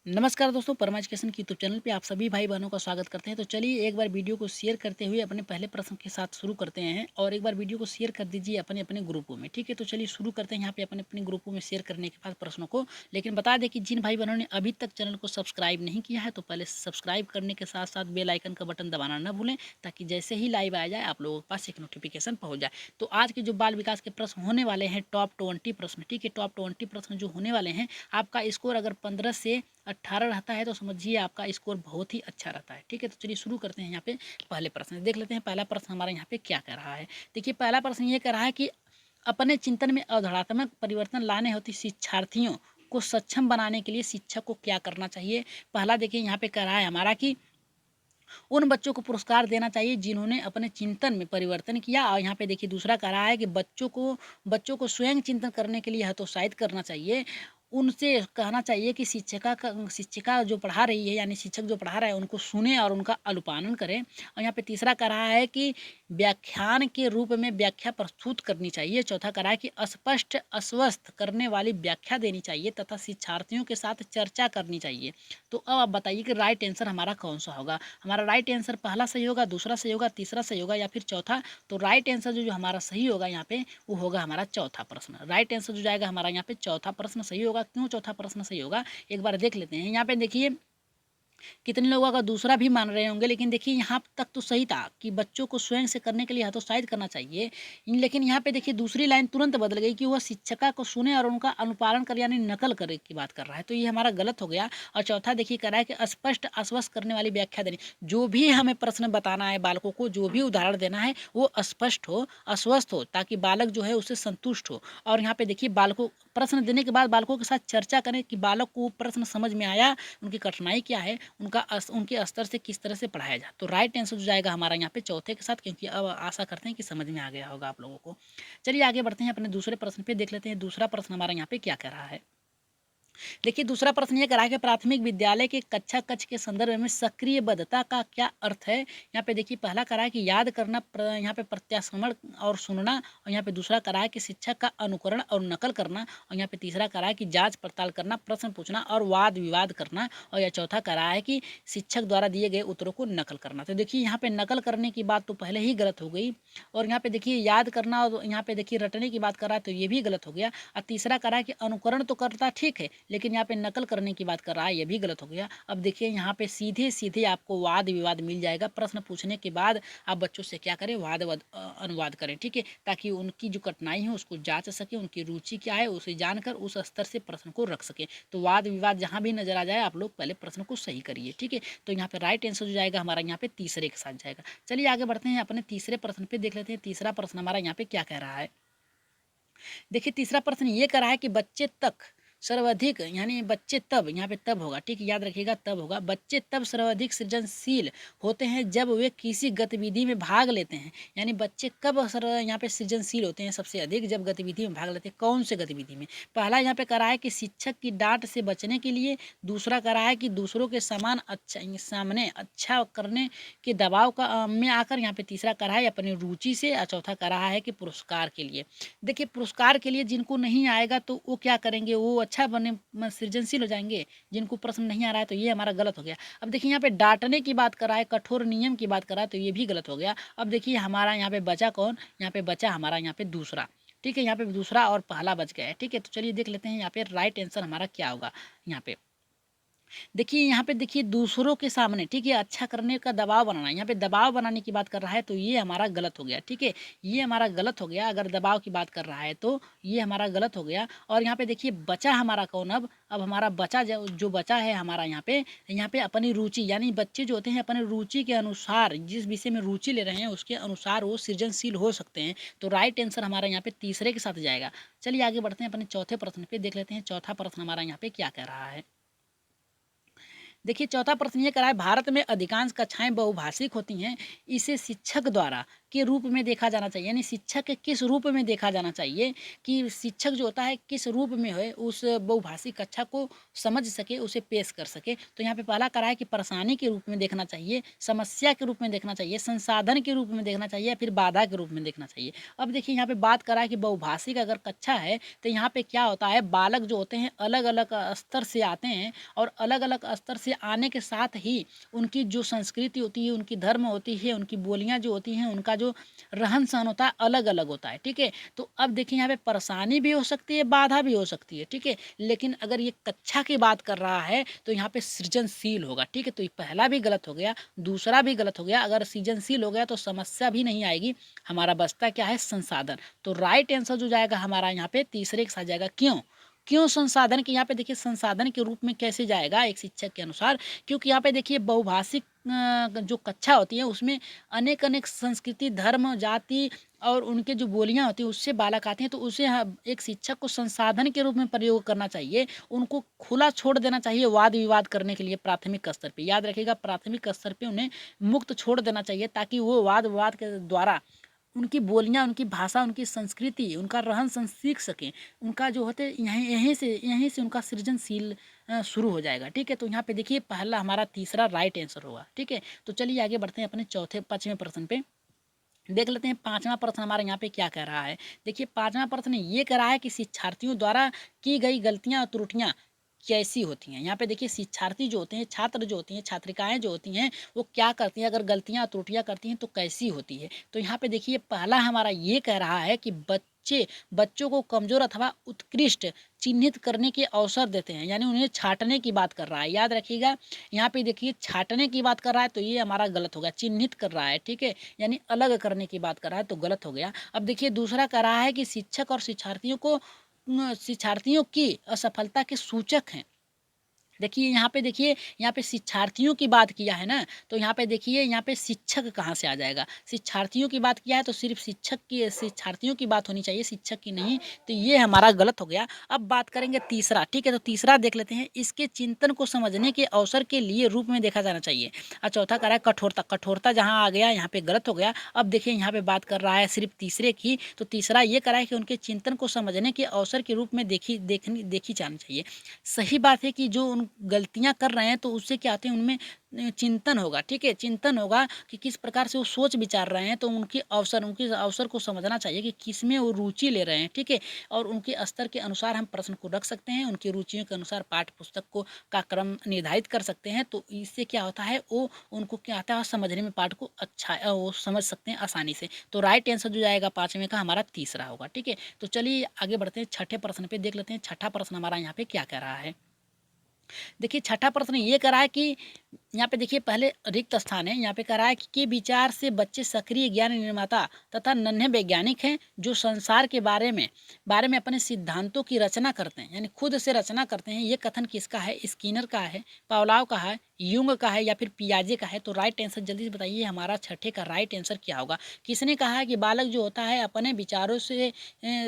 नमस्कार दोस्तों, परमा एजुकेशन की यूट्यूब चैनल पे आप सभी भाई बहनों का स्वागत करते हैं। तो चलिए एक बार वीडियो को शेयर करते हुए अपने पहले प्रश्न के साथ शुरू करते हैं और एक बार वीडियो को शेयर कर दीजिए अपने अपने ग्रुपों में। ठीक है, तो चलिए शुरू करते हैं यहाँ पे अपने अपने ग्रुपों में शेयर करने के बाद प्रश्नों को। लेकिन बता दें कि जिन भाई बहनों ने अभी तक चैनल को सब्सक्राइब नहीं किया है तो पहले सब्सक्राइब करने के साथ साथ बेल आइकन का बटन दबाना न भूलें, ताकि जैसे ही लाइव आ जाए आप लोगों के पास एक नोटिफिकेशन पहुँच जाए। तो आज के जो बाल विकास के प्रश्न होने वाले हैं टॉप 20 प्रश्न। ठीक है, टॉप 20 प्रश्न जो होने वाले हैं, आपका स्कोर अगर 15 से 18 रहता है तो समझिए आपका स्कोर बहुत ही अच्छा रहता है। ठीक है, तो चलिए शुरू करते हैं। यहाँ पे पहले प्रश्न देख लेते हैं। पहला प्रश्न हमारा यहाँ पे क्या कह रहा है। देखिए, पहला प्रश्न ये कह रहा है कि अपने चिंतन में अवधारणात्मक परिवर्तन लाने होती शिक्षार्थियों को सक्षम बनाने के लिए शिक्षक को क्या करना चाहिए। पहला देखिए यहाँ पे कह रहा है हमारा कि उन बच्चों को पुरस्कार देना चाहिए जिन्होंने अपने चिंतन में परिवर्तन किया। और यहाँ पे देखिए दूसरा कह रहा है कि बच्चों को स्वयं चिंतन करने के लिए हतोत्साहित करना चाहिए। उनसे कहना चाहिए कि शिक्षिका जो पढ़ा रही है, यानी शिक्षक जो पढ़ा रहा है, उनको सुने और उनका अनुपालन करें। और यहाँ पे तीसरा कह रहा है कि व्याख्यान के रूप में व्याख्या प्रस्तुत करनी चाहिए। चौथा कह रहा है कि स्पष्ट अस्वस्थ करने वाली व्याख्या देनी चाहिए तथा शिक्षार्थियों के साथ चर्चा करनी चाहिए। तो अब आप बताइए कि राइट आंसर हमारा कौन सा होगा। हमारा राइट आंसर पहला सही होगा, दूसरा सही होगा, तीसरा सही होगा या फिर चौथा। तो राइट आंसर जो हमारा सही होगा यहाँ पे वो होगा हमारा चौथा प्रश्न। राइट आंसर जो जाएगा हमारा यहाँ पे चौथा प्रश्न सही होगा। क्यों चौथा प्रश्न सही होगा, एक बार देख लेते हैं। यहाँ पे देखिए कितने लोग अगर दूसरा भी मान रहे होंगे, लेकिन देखिए यहाँ तक तो सही था कि बच्चों को स्वयं से करने के लिए हतोत्साहित करना चाहिए। लेकिन यहाँ पे देखिए दूसरी लाइन तुरंत बदल गई कि वह शिक्षिका को सुने और उनका अनुपालन करे, यानी नकल करे की बात कर रहा है। तो ये हमारा गलत हो गया। और चौथा देखिए कह रहा है कि स्पष्ट आश्वस्त करने वाली व्याख्या देनी। जो भी हमें प्रश्न बताना है बालकों को, जो भी उदाहरण देना है वो स्पष्ट हो, आश्वस्त हो, ताकि बालक जो है उससे संतुष्ट हो। और यहाँ पे देखिए बालकों प्रश्न देने के बाद बालकों के साथ चर्चा करें कि बालक को प्रश्न समझ में आया, उनकी कठिनाई क्या है, उनके स्तर से किस तरह से पढ़ाया जाए। तो राइट आंसर जो जाएगा हमारा यहाँ पे चौथे के साथ, क्योंकि अब आशा करते हैं कि समझ में आ गया होगा आप लोगों को। चलिए आगे बढ़ते हैं, अपने दूसरे प्रश्न पे देख लेते हैं। दूसरा प्रश्न हमारा यहाँ पे क्या कह रहा है। देखिए दूसरा प्रश्न ये करा है कि प्राथमिक विद्यालय के कक्षा कक्ष के संदर्भ में सक्रिय बद्धता का क्या अर्थ है। यहाँ पे देखिए पहला करा है कि याद करना, यहाँ पे प्रत्यास्मरण और सुनना। और यहाँ पे दूसरा करा है कि शिक्षक का अनुकरण और नकल करना। और यहाँ पे तीसरा करा है कि जांच पड़ताल करना, प्रश्न पूछना और वाद विवाद करना। और यह चौथा करा है कि शिक्षक द्वारा दिए गए उत्तरों को नकल करना। तो देखिए यहाँ पे नकल करने की बात तो पहले ही गलत हो गई। और यहाँ पे देखिए याद करना और यहाँ पे देखिए रटने की बात कर रहा है तो ये भी गलत हो गया। और तीसरा करा है कि अनुकरण तो करता ठीक है, लेकिन यहाँ पे नकल करने की बात कर रहा है, ये भी गलत हो गया। अब देखिए यहाँ पे सीधे सीधे आपको वाद विवाद मिल जाएगा। प्रश्न पूछने के बाद आप बच्चों से क्या करें, अनुवाद करें। ठीक है, ताकि उनकी जो कठिनाई है उसको जांच सके, उनकी रुचि क्या है उसे जानकर उस स्तर से प्रश्न को रख सके। तो वाद विवाद जहाँ भी नजर आ जाए आप लोग पहले प्रश्न को सही करिए। ठीक है, तो यहाँ पे राइट आंसर जो जाएगा हमारा यहाँ पे तीसरे के साथ जाएगा। चलिए आगे बढ़ते हैं, अपने तीसरे प्रश्न पे देख लेते हैं। तीसरा प्रश्न हमारा यहाँ पे क्या कह रहा है। देखिए तीसरा प्रश्न ये करा है कि बच्चे तक सर्वाधिक, यानी बच्चे तब, यहाँ पे तब होगा, ठीक है, याद रखिएगा तब होगा। बच्चे तब सर्वाधिक सृजनशील होते हैं जब वे किसी गतिविधि में भाग लेते हैं। यानी बच्चे कब यहाँ पे सृजनशील होते हैं सबसे अधिक, जब गतिविधि में भाग लेते हैं। कौन से गतिविधि में। पहला यहाँ पे करा है कि शिक्षक की डांट से बचने के लिए। दूसरा करा है कि दूसरों के सामने अच्छा करने के दबाव में आकर। यहाँ पे तीसरा करा है अपनी रुचि से। और चौथा करा है कि पुरस्कार के लिए। देखिए पुरस्कार के लिए जिनको नहीं आएगा तो वो क्या करेंगे, वो अच्छा बने, सृजनशील हो जाएंगे। जिनको प्रश्न नहीं आ रहा है तो ये हमारा गलत हो गया। अब देखिए यहाँ पे डांटने की बात कर रहा है, कठोर नियम की बात कर रहा है, तो ये भी गलत हो गया। अब देखिए हमारा यहाँ पे बचा कौन, यहाँ पे बचा हमारा यहाँ पे दूसरा। ठीक है, यहाँ पे दूसरा और पहला बच गया है। ठीक है, तो चलिए देख लेते हैं यहाँ पे राइट आंसर हमारा क्या होगा। यहाँ पे देखिए यहाँ पे देखिए दूसरों के सामने, ठीक है, अच्छा करने का दबाव बनाना। यहाँ पे दबाव बनाने की बात कर रहा है तो ये हमारा गलत हो गया। ठीक है, ये हमारा गलत हो गया। अगर दबाव की बात कर रहा है तो ये हमारा गलत हो गया। और यहाँ पे देखिए बचा हमारा कौन, अब हमारा बचा जो बचा है हमारा यहाँ पे अपनी रुचि, यानी बच्चे जो होते हैं अपनी रुचि के अनुसार, जिस विषय में रुचि ले रहे हैं उसके अनुसार वो सृजनशील हो सकते हैं। तो राइट आंसर हमारा यहाँ पे तीसरे के साथ जाएगा। चलिए आगे बढ़ते हैं, अपने चौथे प्रश्न पे देख लेते हैं। चौथा प्रश्न हमारा यहाँ पे क्या कह रहा है। देखिए चौथा प्रश्न ये करा है, भारत में अधिकांश कक्षाएं बहुभाषिक होती हैं, इसे शिक्षक द्वारा के रूप में देखा जाना चाहिए, यानी शिक्षक के किस रूप में देखा जाना चाहिए कि शिक्षक जो होता है किस रूप में है उस बहुभाषिक कक्षा को समझ सके, उसे पेश कर सके। तो यहाँ पे पहला करा है कि परेशानी के रूप में देखना चाहिए, समस्या के रूप में देखना चाहिए, संसाधन के रूप में देखना चाहिए या फिर बाधा के रूप में देखना चाहिए। अब देखिए यहाँ पे बात करा है कि बहुभाषिक अगर कक्षा है तो यहाँ पे क्या होता है, बालक जो होते हैं अलग अलग स्तर से आते हैं और अलग अलग स्तर से आने के साथ ही उनकी जो संस्कृति होती है, उनकी धर्म होती है, उनकी बोलियां जो होती हैं, उनका जो रहन सहन होता है अलग अलग होता है। ठीक है, तो अब देखिए यहाँ पे परेशानी भी हो सकती है, बाधा भी हो सकती है। ठीक है, लेकिन अगर ये कक्षा की बात कर रहा है तो यहाँ पे सृजनशील होगा। ठीक है, तो ये पहला भी गलत हो गया, दूसरा भी गलत हो गया। अगर सृजनशील हो गया तो समस्या भी नहीं आएगी, हमारा बचता क्या है, संसाधन। तो राइट आंसर जो जाएगा हमारा यहाँ पे तीसरे के साथ जाएगा। क्यों क्यों संसाधन के यहाँ पे देखिए संसाधन के रूप में कैसे जाएगा एक शिक्षक के अनुसार, क्योंकि यहाँ पे देखिए बहुभाषिक जो कक्षा होती है उसमें अनेक अनेक संस्कृति, धर्म, जाति और उनके जो बोलियां होती हैं उससे बालक आते हैं, तो उसे एक शिक्षक को संसाधन के रूप में प्रयोग करना चाहिए। उनको खुला छोड़ देना चाहिए वाद विवाद करने के लिए प्राथमिक स्तर पे। याद रखिएगा, प्राथमिक स्तर पे उन्हें मुक्त छोड़ देना चाहिए ताकि वो वाद विवाद के द्वारा उनकी बोलियां, उनकी भाषा, उनकी संस्कृति, उनका रहन सहन सीख सकें। उनका जो होते यहीं से उनका सृजनशील शुरू हो जाएगा। ठीक है, तो यहाँ पे देखिए पहला हमारा तीसरा राइट आंसर होगा। ठीक है, तो चलिए आगे बढ़ते हैं अपने चौथे पाँचवें प्रश्न पे। देख लेते हैं पांचवा प्रश्न हमारा यहाँ पे क्या कह रहा है। देखिए पांचवा प्रश्न ये कह रहा है कि शिक्षार्थियों द्वारा की गई गलतियां और त्रुटियां कैसी होती हैं। यहाँ पे देखिए शिक्षार्थी जो होते हैं, छात्र जो होती हैं, छात्रिकाएं जो होती हैं, वो क्या करती हैं, अगर गलतियां त्रुटियां करती हैं तो कैसी होती है। तो यहाँ पे देखिए पहला हमारा ये कह रहा है कि बच्चों को कमजोर अथवा उत्कृष्ट चिन्हित करने के अवसर देते हैं, यानी उन्हें छांटने की बात कर रहा है। याद रखिएगा, यहाँ पे देखिए छांटने की बात कर रहा है तो ये हमारा गलत हो गया, चिन्हित कर रहा है। ठीक है, यानी अलग करने की बात कर रहा है तो गलत हो गया। अब देखिए दूसरा कह रहा है कि शिक्षक और शिक्षार्थियों की असफलता के सूचक हैं। देखिए यहाँ पे शिक्षार्थियों की बात किया है ना, तो यहाँ पे देखिए यहाँ पे शिक्षक कहाँ से आ जाएगा। शिक्षार्थियों की बात किया है तो सिर्फ शिक्षार्थियों की बात होनी चाहिए, शिक्षक की नहीं। तो ये हमारा गलत हो गया। अब बात करेंगे तीसरा। ठीक है, तो तीसरा देख लेते हैं, इसके चिंतन को समझने के अवसर के लिए रूप में देखा जाना चाहिए। और चौथा कह रहा है कठोरता। कठोरता जहाँ आ गया यहाँ पे गलत हो गया। अब देखिए यहाँ पे बात कर रहा है सिर्फ तीसरे की, तो तीसरा ये कह रहा है कि उनके चिंतन को समझने के अवसर के रूप में देखी जानी चाहिए। सही बात है कि जो उन गलतियां कर रहे हैं तो उससे क्या आते हैं, उनमें चिंतन होगा। ठीक है, चिंतन होगा कि किस प्रकार से वो सोच विचार रहे हैं, तो उनके अवसर को समझना चाहिए कि किस में वो रुचि ले रहे हैं। ठीक है, और उनके स्तर के अनुसार हम प्रश्न को रख सकते हैं, उनकी रुचियों के अनुसार पाठ्य पुस्तक को का क्रम निर्धारित कर सकते हैं। तो इससे क्या होता है, वो उनको क्या आता है समझने में, पाठ को अच्छा वो समझ सकते हैं आसानी से। तो राइट आंसर जो जाएगा पाँचवें का हमारा तीसरा होगा। ठीक है, तो चलिए आगे बढ़ते हैं छठे प्रश्न पे। देख लेते हैं छठा प्रश्न हमारा यहाँ पे क्या कह रहा है। देखिए छठा प्रश्न ये कह रहा है कि यहाँ पे देखिए पहले रिक्त स्थान है, यहाँ पे कह रहा है कि विचार से बच्चे सक्रिय ज्ञान निर्माता तथा नन्हे वैज्ञानिक हैं जो संसार के बारे में अपने सिद्धांतों की रचना करते हैं, यानी खुद से रचना करते हैं। ये कथन किसका है, स्किनर का है, पावलाव का है, यूंग का है या फिर पियाजे का है। तो राइट आंसर जल्दी से बताइए, हमारा छठे का राइट आंसर क्या होगा। किसने कहा है कि बालक जो होता है अपने विचारों से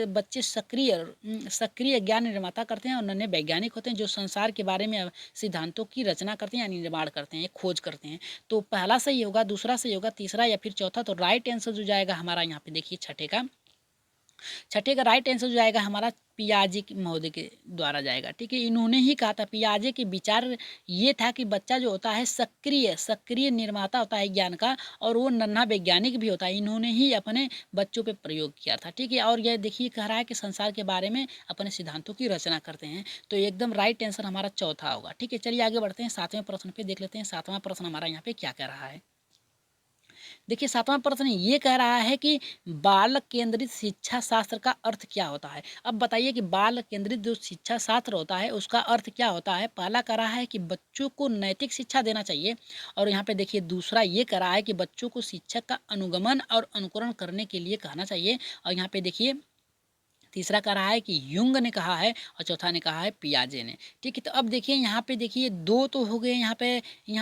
बच्चे सक्रिय ज्ञान निर्माता करते हैं और नन्हे वैज्ञानिक होते हैं जो संसार के बारे में सिद्धांतों की रचना करते हैं, यानी निर्माण करते हैं, खोज करते हैं। तो पहला सही होगा, दूसरा सही होगा, तीसरा या फिर चौथा। तो राइट आंसर जो जाएगा हमारा यहाँ पे देखिए छठे का राइट आंसर जो जाएगा हमारा पियाजे महोदय के द्वारा जाएगा। ठीक है, इन्होंने ही कहा था, पियाजे के विचार ये था कि बच्चा जो होता है सक्रिय निर्माता होता है ज्ञान का, और वो नन्हा वैज्ञानिक भी होता है। इन्होंने ही अपने बच्चों पे प्रयोग किया था। ठीक है, और यह देखिए कह रहा है कि संसार के बारे में अपने सिद्धांतों की रचना करते हैं। तो एकदम राइट आंसर हमारा चौथा होगा। ठीक है, चलिए आगे बढ़ते हैं सातवें प्रश्न पे। देख लेते हैं सातवां प्रश्न हमारा यहाँ पे क्या कह रहा है। देखिए सातवां प्रश्न ये कह रहा है कि बालक केंद्रित शिक्षा शास्त्र का अर्थ क्या होता है। अब बताइए कि बाल केंद्रित जो शिक्षा शास्त्र होता है उसका अर्थ क्या होता है। पहला कह रहा है कि बच्चों को नैतिक शिक्षा देना चाहिए, और यहाँ पे देखिए दूसरा ये कह रहा है कि बच्चों को शिक्षक का अनुगमन और अनुकरण करने के लिए कहना चाहिए, और यहाँ पे देखिए तीसरा कह रहा है कि युंग ने कहा है, और चौथा ने कहा है पियाजे ने। ठीक है, तो अब देखिए यहाँ पे देखिए दो तो हो गए, यहाँ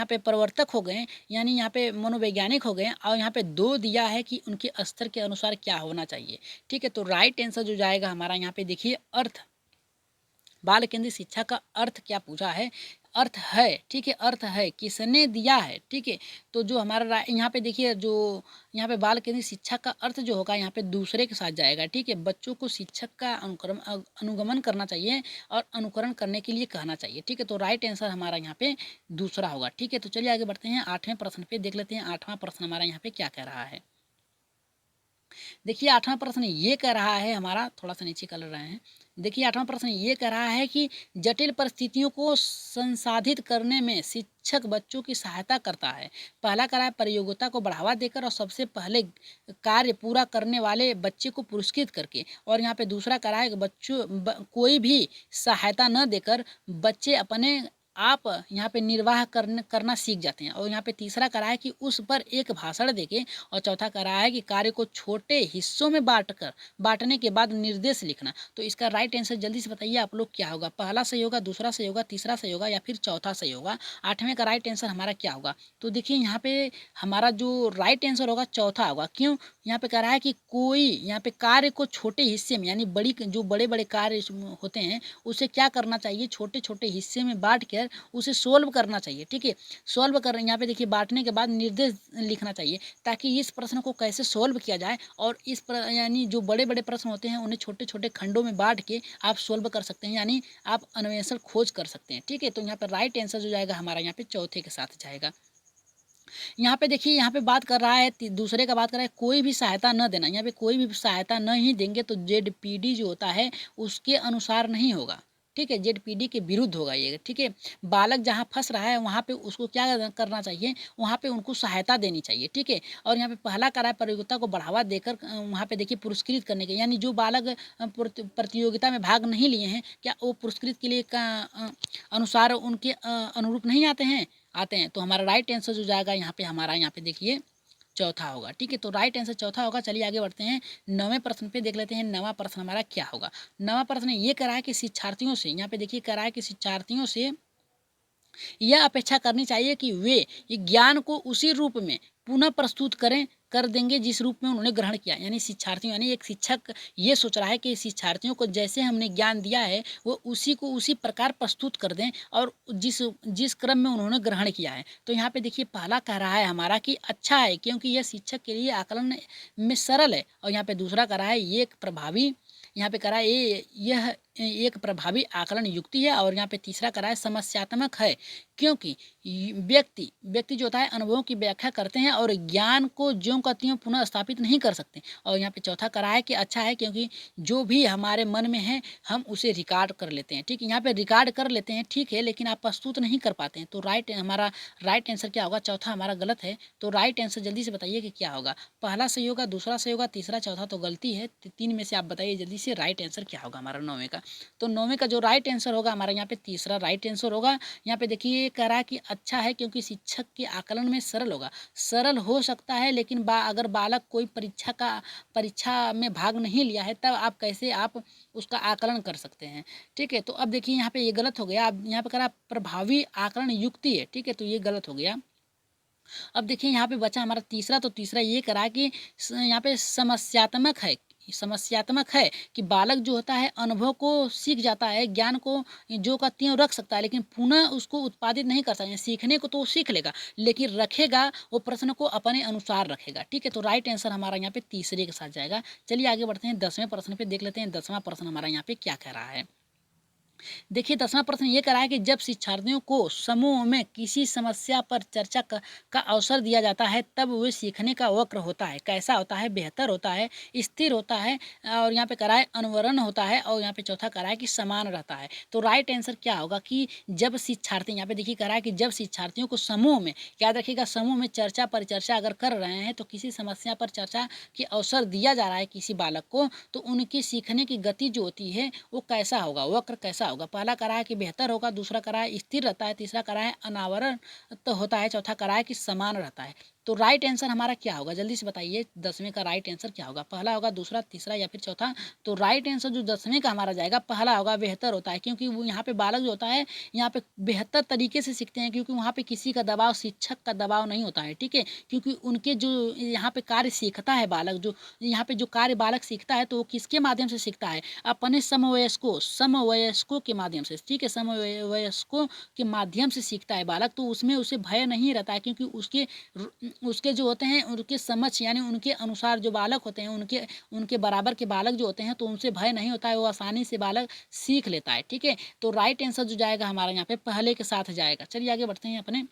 पे प्रवर्तक हो गए, यानी यहाँ पे मनोवैज्ञानिक हो गए, और यहाँ पे दो दिया है कि उनके स्तर के अनुसार क्या होना चाहिए। ठीक है, तो राइट आंसर जो जाएगा हमारा यहाँ पे देखिए अर्थ, बाल केंद्रित शिक्षा का अर्थ क्या पूछा है। अर्थ है, ठीक है, अर्थ है, किसने दिया है, ठीक है। तो जो हमारा यहाँ पे देखिए जो यहाँ पे बाल केंद्रित शिक्षा का अर्थ जो होगा यहाँ पे दूसरे के साथ जाएगा, ठीक है। बच्चों को शिक्षक का अनुगमन करना चाहिए और अनुकरण करने के लिए कहना चाहिए, ठीक है। तो राइट आंसर हमारा यहाँ पे दूसरा होगा, ठीक है। तो चलिए आगे बढ़ते हैं 8वें प्रश्न पे, देख लेते हैं 8वां प्रश्न हमारा यहाँ पे क्या कह रहा है। देखिए 8वां प्रश्न ये कह रहा है हमारा, थोड़ा सा नीचे कर रहे हैं। देखिए 8वां प्रश्न ये कह रहा है कि जटिल परिस्थितियों को संसाधित करने में शिक्षक बच्चों की सहायता करता है। पहला कह रहा है प्रयोगिता को बढ़ावा देकर और सबसे पहले कार्य पूरा करने वाले बच्चे को पुरस्कृत करके। और यहाँ पे दूसरा कह रहा है कि कोई भी सहायता न देकर बच्चे अपने आप यहाँ पे निर्वाह करना सीख जाते हैं। और यहाँ पे तीसरा करा है कि उस पर एक भाषण देके। और चौथा करा है कि कार्य को छोटे हिस्सों में बांटने के बाद निर्देश लिखना। तो इसका राइट आंसर जल्दी से बताइए आप लोग क्या होगा, पहला सही होगा, दूसरा सही होगा, तीसरा सही होगा या फिर चौथा सही होगा। 8वें का राइट आंसर हमारा क्या होगा। तो देखिए यहाँ पे हमारा जो राइट आंसर होगा चौथा होगा। क्यों, यहाँ पे कह रहा है कि कोई यहाँ पे कार्य को छोटे हिस्से में, यानी जो बड़े बड़े कार्य होते हैं उसे क्या करना चाहिए, छोटे छोटे हिस्से में बांट कर उसे सोल्व करना चाहिए, ठीक है। सोल्व कर यहाँ पे देखिए बांटने के बाद निर्देश लिखना चाहिए ताकि इस प्रश्न को कैसे सोल्व किया जाए। और यानी जो बड़े बड़े प्रश्न होते हैं उन्हें छोटे छोटे खंडों में बांट के आप सोल्व कर सकते हैं, यानी आप अन्वेषण खोज कर सकते हैं, ठीक है। तो यहाँ पे राइट आंसर जो जाएगा हमारा यहाँ पे चौथे के साथ जाएगा। यहाँ पे देखिए यहाँ पे बात कर रहा है दूसरे का, बात कर रहा है कोई भी सहायता न देना। यहाँ पे कोई भी सहायता नहीं देंगे तो जेडपीडी जो होता है उसके अनुसार नहीं होगा, ठीक है, जेडपीडी के विरुद्ध होगा ये, ठीक है। बालक जहाँ फंस रहा है वहाँ पे उसको क्या करना चाहिए, वहाँ पे उनको सहायता देनी चाहिए, ठीक है। और यहाँ पे पहला करा है प्रतियोगिता को बढ़ावा देकर वहाँ पे देखिए पुरस्कृत करने के, यानी जो बालक प्रतियोगिता में भाग नहीं लिए हैं क्या वो पुरस्कृत के लिए अनुसार उनके अनुरूप नहीं आते हैं। तो हमारा राइट आंसर जो जाएगा यहाँ पे हमारा यहाँ पे देखिए चौथा होगा, ठीक है। तो राइट आंसर चौथा होगा। चलिए आगे बढ़ते हैं 9वें प्रश्न पे, देख लेते हैं 9वां प्रश्न हमारा क्या होगा। 9वां प्रश्न ये करा है कि शिक्षार्थियों से, यहाँ पे देखिए करा है कि शिक्षार्थियों से यह अपेक्षा करनी चाहिए कि वे ज्ञान को उसी रूप में पुनः प्रस्तुत कर देंगे जिस रूप में उन्होंने ग्रहण किया। यानी शिक्षार्थियों, यानी एक शिक्षक ये सोच रहा है कि शिक्षार्थियों को जैसे हमने ज्ञान दिया है वो उसी को उसी प्रकार प्रस्तुत कर दें और जिस जिस क्रम में उन्होंने ग्रहण किया है। तो यहाँ पे देखिए पहला कह रहा है हमारा कि अच्छा है क्योंकि यह शिक्षक के लिए आकलन में सरल है। और यहाँ पे दूसरा कह रहा है ये एक प्रभावी, यहाँ पे कह रहा है यह एक प्रभावी आकलन युक्ति है। और यहाँ पे तीसरा करा है समस्यात्मक है क्योंकि व्यक्ति जो होता है अनुभवों की व्याख्या करते हैं और ज्ञान को ज्यों का त्यों पुनः स्थापित नहीं कर सकते। और यहाँ पे चौथा करा है कि अच्छा है क्योंकि जो भी हमारे मन में है हम उसे रिकॉर्ड कर लेते हैं, ठीक है। यहाँ पे रिकॉर्ड कर लेते हैं, ठीक है, लेकिन आप प्रस्तुत नहीं कर पाते हैं। तो हमारा राइट आंसर क्या होगा, चौथा हमारा गलत है। तो राइट आंसर जल्दी से बताइए कि क्या होगा, पहला सही होगा, दूसरा सही होगा, तीसरा चौथा तो गलती है। 3 में से आप बताइए जल्दी से राइट आंसर क्या होगा हमारा 9वें का। तो 9वें का जो राइट आंसर होगा हमारा यहाँ पे तीसरा राइट आंसर होगा। यहाँ पे देखिए कह रहा है कि अच्छा है क्योंकि शिक्षक के आकलन में सरल होगा। सरल हो सकता है लेकिन अगर बालक कोई परीक्षा में भाग नहीं लिया है तब आप कैसे आप उसका आकलन कर सकते हैं, ठीक है। तो अब देखिए यहाँ पे ये गलत हो गया। अब यहाँ पे कह रहा प्रभावी आकलन युक्ति है, ठीक है, तो ये गलत हो गया। अब देखिए यहाँ पे बचा हमारा तीसरा। तो तीसरा ये करा कि यहाँ पे समस्यात्मक है कि बालक जो होता है अनुभव को सीख जाता है, ज्ञान को जो का त्यों रख सकता है लेकिन पुनः उसको उत्पादित नहीं कर सकता। सीखने को तो वो सीख लेगा लेकिन रखेगा वो प्रश्न को अपने अनुसार रखेगा, ठीक है। तो राइट आंसर हमारा यहाँ पे तीसरे के साथ जाएगा। चलिए आगे बढ़ते हैं 10वें प्रश्न पे, देख लेते हैं 10वां प्रश्न हमारा यहाँ पे क्या कह रहा है। देखिए 10वां प्रश्न ये करा है कि जब शिक्षार्थियों को समूह में किसी समस्या पर चर्चा का अवसर दिया जाता है तब वे सीखने का वक्र होता है, कैसा होता है, बेहतर होता है, स्थिर होता है, और यहाँ पे करा है अनवरण होता है, और यहाँ पे चौथा करा है कि समान रहता है। तो राइट आंसर क्या होगा कि जब शिक्षार्थी, यहाँ पे देखिए करा है कि जब शिक्षार्थियों को समूह में, याद रखिएगा समूह में चर्चा परिचर्चा अगर कर रहे हैं तो किसी समस्या पर चर्चा के अवसर दिया जा रहा है किसी बालक को, तो उनकी सीखने की गति जो होती है वो कैसा होगा, वक्र कैसा होगा। पहला करा है कि बेहतर होगा, दूसरा करा है स्थिर रहता है, तीसरा करा है अनावरण तो होता है, चौथा करा है कि समान रहता है। तो राइट आंसर हमारा क्या होगा, जल्दी से बताइए 10वें का राइट आंसर क्या होगा, पहला होगा, दूसरा, तीसरा या फिर चौथा। तो राइट आंसर जो 10वें का हमारा जाएगा पहला होगा, बेहतर होता है, क्योंकि वो यहाँ पे बालक जो होता है यहाँ पे बेहतर तरीके से सीखते हैं, क्योंकि वहाँ पे किसी का दबाव, शिक्षक का दबाव नहीं होता है, ठीक है। क्योंकि उनके जो यहाँ पे कार्य सीखता है बालक, जो यहाँ पे जो कार्य बालक सीखता है तो वो किसके माध्यम से सीखता है, अपने समवयस्कों के माध्यम से, ठीक है, समवयस्कों के माध्यम से सीखता है बालक। तो उसमें उसे भय नहीं रहता है, क्योंकि उसके जो होते हैं उनके समझ यानी उनके अनुसार जो बालक होते हैं, उनके उनके बराबर के बालक जो होते हैं, तो उनसे भय नहीं होता है, वो आसानी से बालक सीख लेता है, ठीक है। तो राइट आंसर जो जाएगा हमारा यहाँ पे पहले के साथ जाएगा। चलिए आगे बढ़ते हैं अपने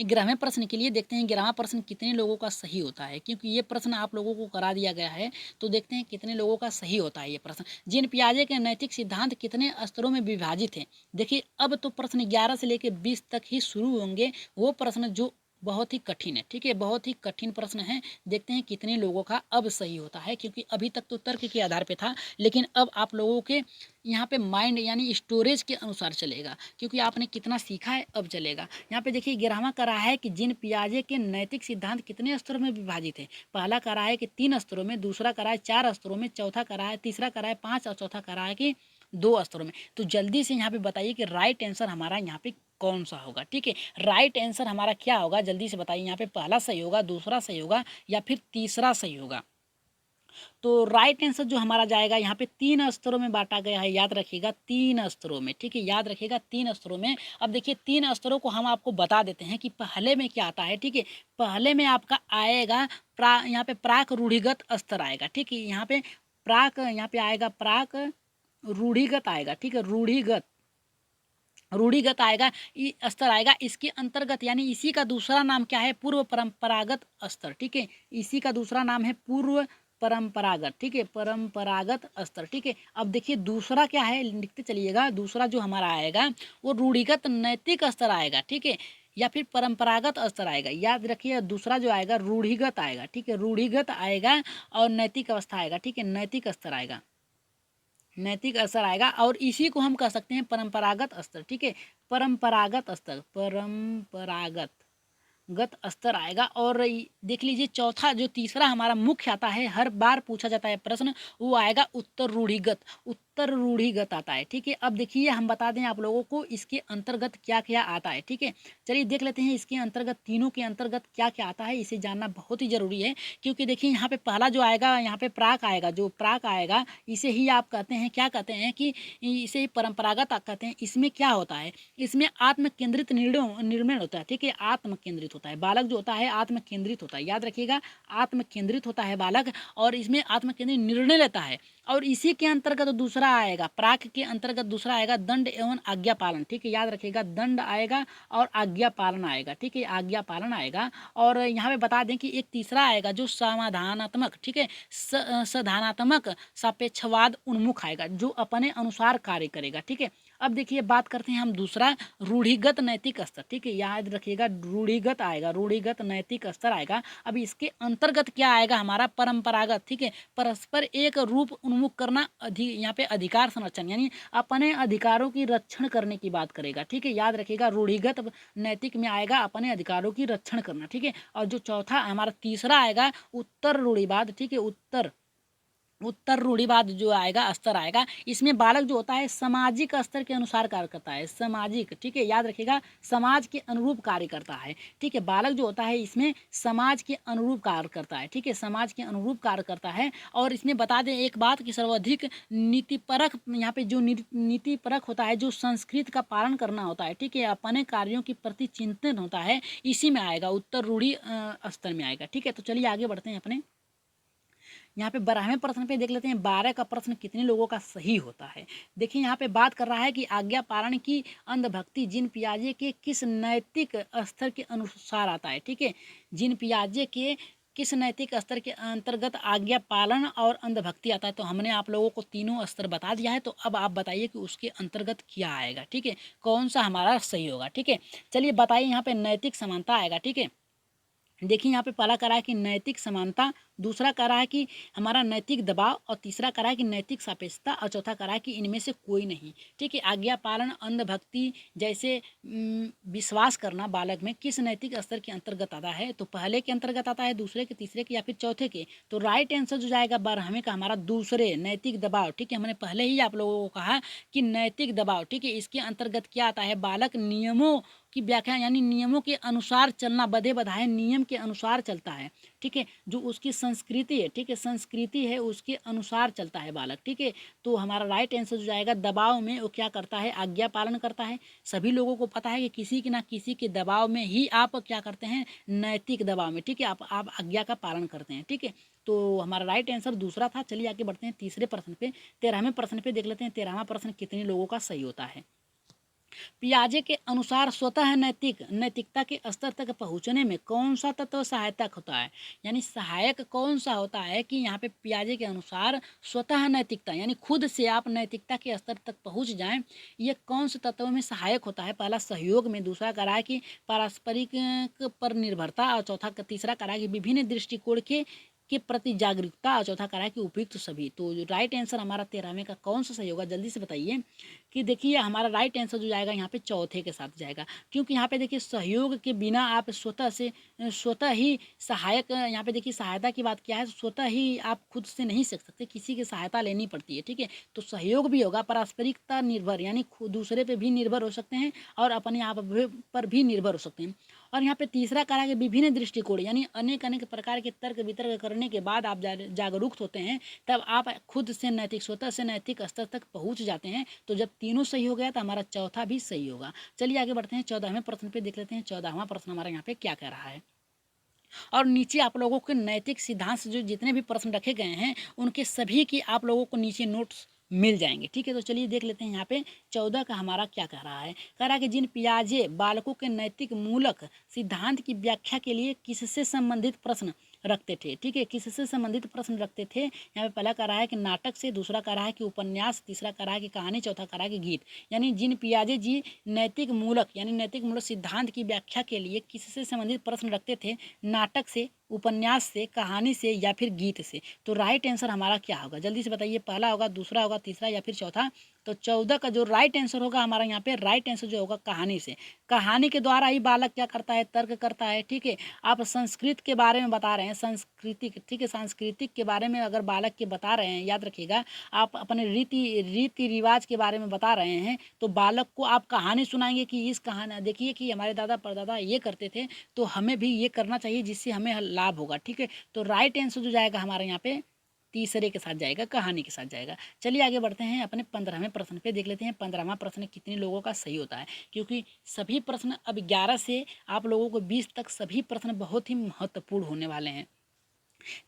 11वें प्रश्न के लिए। देखते हैं 11वां प्रश्न कितने लोगों का सही होता है, क्योंकि ये प्रश्न आप लोगों को करा दिया गया है। तो देखते हैं कितने लोगों का सही होता है ये प्रश्न। जीन पियाजे के नैतिक सिद्धांत कितने स्तरों में विभाजित हैं। देखिए अब तो प्रश्न 11 से लेकर 20 तक ही शुरू होंगे, वो प्रश्न जो बहुत ही कठिन है, ठीक है, बहुत ही कठिन प्रश्न है। देखते हैं कितने लोगों का अब सही होता है, क्योंकि अभी तक तो तर्क के आधार पे था, लेकिन अब आप लोगों के यहाँ पे माइंड यानी स्टोरेज के अनुसार चलेगा, क्योंकि आपने कितना सीखा है अब चलेगा। यहाँ पे देखिए 11वां करा है कि जीन पियाजे के नैतिक सिद्धांत कितने स्तरों में विभाजित है। पहला करा है कि 3 स्तरों में, दूसरा करा है 4 स्तरों में, चौथा करा है, तीसरा करा है 5 और चौथा करा है कि 2 स्तरों में। तो जल्दी से यहाँ पे बताइए कि राइट आंसर हमारा यहाँ पे कौन सा होगा, ठीक है। राइट आंसर हमारा क्या होगा, जल्दी से बताइए। यहाँ पे पहला सही होगा, दूसरा सही होगा या फिर तीसरा सही होगा। तो राइट आंसर जो हमारा जाएगा यहाँ पे 3 स्तरों में बांटा गया है, याद रखिएगा 3 स्तरों में, ठीक है, याद रखिएगा 3 स्तरों में। अब देखिए 3 स्तरों को हम आपको बता देते हैं कि पहले में क्या आता है, ठीक है। पहले में आपका आएगा यहाँ पे प्राक रूढ़िगत स्तर आएगा, ठीक है। यहाँ पे आएगा प्राक रूढ़िगत आएगा, ठीक है, रूढ़िगत आएगा, स्तर आएगा। इसके अंतर्गत यानी इसी का दूसरा नाम क्या है, पूर्व परंपरागत स्तर, ठीक है। इसी का दूसरा नाम है पूर्व परंपरागत, ठीक है, परंपरागत स्तर, ठीक है। अब देखिए दूसरा क्या है, लिखते चलिएगा। दूसरा जो हमारा आएगा वो रूढ़िगत नैतिक स्तर आएगा, ठीक है, या फिर परंपरागत स्तर आएगा। याद रखिए दूसरा जो आएगा रूढ़िगत आएगा, ठीक है, रूढ़िगत आएगा और नैतिक अवस्था आएगा, ठीक है, नैतिक स्तर आएगा, नैतिक असर आएगा। और इसी को हम कह सकते हैं परंपरागत स्तर, ठीक है, परंपरागत स्तर, परंपरागत स्तर आएगा। और देख लीजिए चौथा जो तीसरा हमारा मुख्य आता है, हर बार पूछा जाता है प्रश्न, वो आएगा उत्तर रूढ़िगत आता है, ठीक है। अब देखिए हम बता दें आप लोगों को इसके अंतर्गत क्या क्या आता है, ठीक है। चलिए देख लेते हैं इसके अंतर्गत, तीनों के अंतर्गत क्या क्या आता है, इसे जानना बहुत ही जरूरी है। क्योंकि देखिए यहाँ पे पहला जो आएगा, यहाँ पे प्राक आएगा, जो प्राक आएगा इसे ही आप कहते हैं, क्या कहते हैं कि इसे ही परंपरागत कहते हैं। इसमें क्या होता है, इसमें आत्म केंद्रित निर्णय होता है, ठीक है, आत्म केंद्रित होता है बालक जो होता है, आत्म केंद्रित होता है, याद रखिएगा आत्म केंद्रित होता है बालक, और इसमें आत्म केंद्रित निर्णय लेता है। और इसी के अंतर्गत दूसरा आएगा, प्राक के अंतर्गत दूसरा आएगा दंड एवं आज्ञा पालन, ठीक है, याद रखिएगा दंड आएगा और आज्ञा पालन आएगा, ठीक है, आज्ञा पालन आएगा। और यहाँ पे बता दें कि एक तीसरा आएगा जो समाधानात्मक, ठीक है, सधानात्मक सापेक्षवाद उन्मुख आएगा, जो अपने अनुसार कार्य करेगा, ठीक है। अब देखिए बात करते हैं हम दूसरा रूढ़िगत नैतिक स्तर, ठीक है, याद रखिएगा रूढ़िगत आएगा, रूढ़िगत नैतिक स्तर आएगा। अब इसके अंतर्गत क्या आएगा हमारा परंपरागत, ठीक है, परस्पर एक रूप उन्मुख करना, यहाँ पे अधिकार संरक्षण यानी अपने अधिकारों की रक्षण करने की बात करेगा, ठीक है, याद रखिएगा रूढ़िगत नैतिक में आएगा अपने अधिकारों की रक्षण करना, ठीक है। और जो चौथा हमारा तीसरा आएगा उत्तर रूढ़िवाद, ठीक है, उत्तर रूढ़िवाद जो आएगा स्तर आएगा, इसमें बालक जो होता है सामाजिक स्तर के अनुसार कार्य करता है, सामाजिक, ठीक है, याद रखिएगा समाज के अनुरूप कार्य करता है, ठीक है, बालक जो होता है इसमें समाज के अनुरूप कार्य करता है, ठीक है, समाज के अनुरूप कार्य करता है। और इसमें बता दें एक बात कि सर्वाधिक नीतिपरक, यहाँ पे जो नीतिपरक होता है, जो संस्कृत का पालन करना होता है, ठीक है, अपने कार्यों के प्रति चिंतन होता है, इसी में आएगा, उत्तर रूढ़ी स्तर में आएगा, ठीक है। तो चलिए आगे बढ़ते हैं अपने यहाँ पे 12वें प्रश्न पे देख लेते हैं 12 का प्रश्न कितने लोगों का सही होता है। देखिए यहाँ पे बात कर रहा है कि आज्ञा पालन की अंधभक्ति जीन पियाजे के किस नैतिक स्तर के अनुसार आता है, ठीक है, जीन पियाजे के किस नैतिक स्तर के अंतर्गत आज्ञा पालन और अंधभक्ति आता है। तो हमने आप लोगों को तीनों स्तर बता दिया है, तो अब आप बताइए कि उसके अंतर्गत क्या आएगा, ठीक है, कौन सा हमारा सही होगा, ठीक है। चलिए बताइए यहाँ पे नैतिक समानता आएगा, ठीक है। देखिए यहाँ पे पहला करा है कि नैतिक समानता दूसरा कह रहा है कि हमारा नैतिक दबाव, और तीसरा कह रहा है कि नैतिक सापेक्षता, और चौथा कह रहा है कि इनमें से कोई नहीं। ठीक है, आज्ञा पालन, अंधभक्ति जैसे विश्वास करना बालक में किस नैतिक स्तर के अंतर्गत आता है? तो पहले के अंतर्गत आता है, दूसरे के, तीसरे के, या फिर चौथे के? तो राइट आंसर जो जाएगा 12वें का हमारा दूसरे, नैतिक दबाव। ठीक है, हमने पहले ही आप लोगों को कहा कि नैतिक दबाव, ठीक है, इसके अंतर्गत क्या आता है? बालक नियमों की व्याख्या यानी नियमों के अनुसार चलना, बधे बधाए नियम के अनुसार चलता है। ठीक है, जो उसकी संस्कृति है, ठीक है, संस्कृति है उसके अनुसार चलता है बालक। ठीक है, तो हमारा राइट आंसर जो जाएगा दबाव में वो क्या करता है? आज्ञा पालन करता है। सभी लोगों को पता है कि किसी के ना किसी के दबाव में ही आप क्या करते हैं? नैतिक दबाव में, ठीक है, आप आज्ञा का पालन करते हैं। ठीक है, तो हमारा राइट आंसर दूसरा था। चलिए आगे बढ़ते हैं तीसरे प्रश्न पे। 13वें प्रश्न पे देख लेते हैं। 13वां प्रश्न कितने लोगों का सही होता है? पियाजे के अनुसार स्वतः नैतिकता के स्तर तक पहुंचने में कौन सा तत्व सहायक होता है? यानी सहायक कौन सा होता है कि यहाँ पे पियाजे के अनुसार स्वतः नैतिकता यानी खुद से आप नैतिकता के स्तर तक पहुंच जाएं, ये कौन से तत्वों में सहायक होता है? पहला सहयोग में, दूसरा कह रहा है कि पारस्परिक पर निर्भरता, और चौथा तीसरा कह रहा है कि विभिन्न दृष्टिकोण के प्रति जागरूकता, और चौथा कह रहा है कि उपयुक्त सभी। तो जो राइट आंसर हमारा 13वें का कौन सा सही होगा? जल्दी से बताइए। कि देखिए हमारा राइट आंसर जो जाएगा यहाँ पे चौथे के साथ जाएगा, क्योंकि यहाँ पे देखिए सहयोग के बिना आप स्वतः ही सहायक, यहाँ पे देखिए सहायता की बात क्या है, स्वतः ही आप खुद से नहीं सीख सकते, किसी की सहायता लेनी पड़ती है। ठीक है, तो सहयोग भी होगा, पारस्परिकता निर्भर यानी दूसरे पे भी निर्भर हो सकते हैं और अपने आप पर भी निर्भर हो सकते हैं। और यहाँ पे तीसरा कहा कि विभिन्न दृष्टिकोण यानी अनेक अनेक प्रकार के तर्क वितर्क करने के बाद आप जागरूक होते हैं, तब आप खुद से नैतिक, स्वतः से नैतिक स्तर तक पहुँच जाते हैं। तो जब तीनों सही हो गया तो हमारा चौथा भी सही होगा। चलिए आगे बढ़ते हैं 14वें प्रश्न पे देख लेते हैं। 14वां प्रश्न हमारा यहाँ पे क्या कह रहा है? और नीचे आप लोगों के नैतिक सिद्धांत से जो जितने भी प्रश्न रखे गए हैं उनके सभी की आप लोगों को नीचे नोट्स मिल जाएंगे। ठीक है, तो चलिए देख लेते हैं यहाँ पे 14 का हमारा क्या कह रहा है। कह रहा है कि जिन पियाजे बालकों के नैतिक मूलक सिद्धांत की व्याख्या के लिए किससे संबंधित प्रश्न रखते थे? ठीक है, किससे संबंधित प्रश्न रखते थे? यहाँ पे पहला कह रहा है कि नाटक से, दूसरा कह रहा है कि उपन्यास, तीसरा कह रहा है कि कहानी, चौथा कह रहा है कि गीत। यानी जिन पियाजे जी नैतिक मूलक यानी नैतिक मूलक सिद्धांत की व्याख्या के लिए किससे संबंधित प्रश्न रखते थे? नाटक से, उपन्यास से, कहानी से, या फिर गीत से। तो राइट आंसर हमारा क्या होगा? जल्दी से बताइए, पहला होगा, दूसरा होगा, तीसरा या फिर चौथा? तो 14 का जो राइट आंसर होगा हमारा यहाँ पे राइट आंसर जो होगा कहानी से। कहानी के द्वारा ही बालक क्या करता है? तर्क करता है। ठीक है, आप संस्कृत के बारे में बता रहे हैं, सांस्कृतिक, ठीक है, सांस्कृतिक के बारे में अगर बालक के बता रहे हैं, याद रखिएगा, आप अपने रीति रिवाज के बारे में बता रहे हैं, तो बालक को आप कहानी सुनाएंगे कि इस कहानी देखिए कि हमारे दादा परदादा ये करते थे, तो हमें भी ये करना चाहिए जिससे हमें लाभ होगा। ठीक है, तो राइट आंसर जो जाएगा हमारे यहाँ पे तीसरे के साथ जाएगा, कहानी के साथ जाएगा। चलिए आगे बढ़ते हैं अपने 15वें प्रश्न पे देख लेते हैं। 15वां प्रश्न कितने लोगों का सही होता है, क्योंकि सभी प्रश्न अब 11 से आप लोगों को 20 तक सभी प्रश्न बहुत ही महत्वपूर्ण होने वाले हैं।